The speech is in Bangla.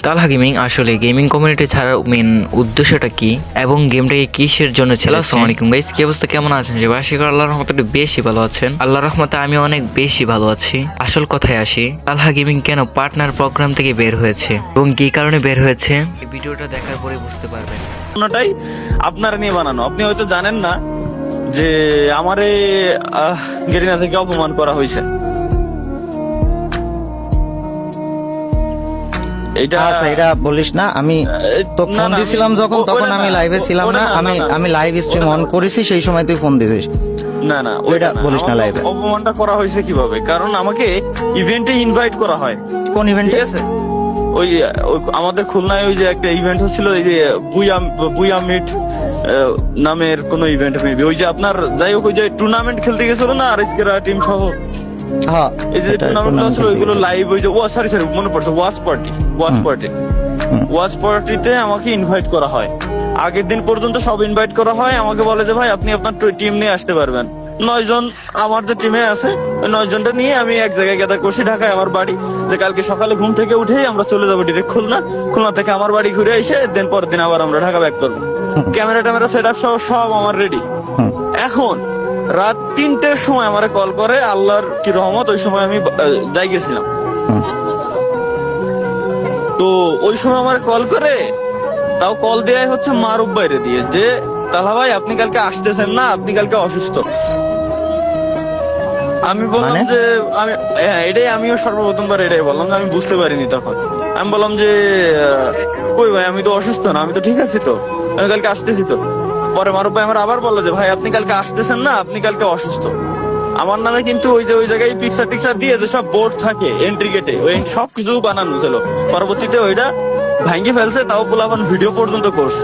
তালহা গেমিং আসলে গেমিং কমিউনিটি ছাড়ার মেন উদ্দেশ্যটা কি এবং গেমটাকে কিসের জন্য ছিল? আসসালামু আলাইকুম গাইস, কি অবস্থা, কেমন আছেন? যে আশা করি আল্লাহর রহমতে একটু বেশি ভালো আছেন। আল্লাহর রহমতে আমি অনেক বেশি ভালো আছি। আসল কথায় আসি, তালহা গেমিং কেন পার্টনার প্রোগ্রাম থেকে বের হয়েছে এবং কি কারণে বের হয়েছে এই ভিডিওটা দেখার পরে বুঝতে পারবেন। কোনটাই আপনারা নিয়ে বানানো। আপনি হয়তো জানেন না যে আমারে গেরিনা থেকে অপমান করা হয়েছে। এটা আচ্ছা, এটা বলিস না। আমি তো না, ফোন না, দিছিলাম যখন, ওটা তখন না, আমি লাইভে ছিলাম ওটা না। না, না, আমি লাইভ স্ট্রিম অন করেছি, সেই সময় তুই ফোন দিছিস। না না ওইটা ওইটা বলিস না আমাকে লাইভে। অপমানটা করা হয়েছে কিভাবে? কারণ আমাকে ইভেন্টে ইনভাইট করা হয়। কোন ইভেন্টে? ঠিক আছে, ওই আমাদের খুলনায় ওই যে একটা ইভেন্ট হচ্ছিল, এই যে বুয়া মিট নামের কোন ইভেন্ট, মেবি ওই যে আপনার, যাই হোক, ওই যে টুর্নামেন্ট খেলতে গেছিল না আরএসকেরা টিম সহ, হ্যাঁ, এই যে টুর্নামেন্ট ছিল ওইগুলো লাইভ, ওই যে সরি মনে পড়ছে, ওয়াচ পার্টিতে আমাকে ইনভাইট করা হয়। আগের দিন পর্যন্ত সব ইনভাইট করা হয়, আমাকে বলে যে ভাই আপনি আপনার টিম নিয়ে আসতে পারবেন। 9 জন আমার যে টিমে আছে, ওই 9 জনটা নিয়ে আমি এক জায়গায় গ্যাদার করছি, ঢাকায় আমার বাড়ি, যে কালকে সকালে ঘুম থেকে উঠেই আমরা চলে যাবো ডিরেক্ট খুলনা থেকে আমার বাড়ি ঘুরে এসে দেন পরের দিন আবার আমরা ঢাকা ব্যাক করবো। ক্যামেরা সেট আপ সব আমার রেডি। এখন রাত 3টের সময় আমারে কল করে, আল্লাহর কি রহমত, ওই সময় আমি যাই গেছিলাম। তো ওই সময় আমার কল করে, তাও কল দেয়াই হচ্ছে মারুফ বাইরে দিয়ে, যে তালহা ভাই আপনি কালকে আসতেছেন না, আপনি কালকে অসুস্থ। আমি বললাম মানে? যে এটাই আমিও সর্বপ্রথমবার এটাই বললাম, যে আমি বুঝতে পারিনি তখন। আমি বললাম যে কই ভাই, আমি তো অসুস্থ না, আমি তো ঠিক আছি, তো আমি কালকে আসতেছি তো। পরে মারুফ ভাই আমার আবার বললো যে ভাই আপনি কালকে আসতেছেন না, আপনি কালকে অসুস্থ। আমার নামে কিন্তু ওই জায়গায় পিকচার টিকচার দিয়ে যে সব বোর্ড থাকে এন্ট্রি গেটে, ওই সবকিছু বানানো ছিল। পরবর্তীতে ওইটা ভাঙ্গি ফেলছে, তাও পোলাপান ভিডিও পর্যন্ত করছে।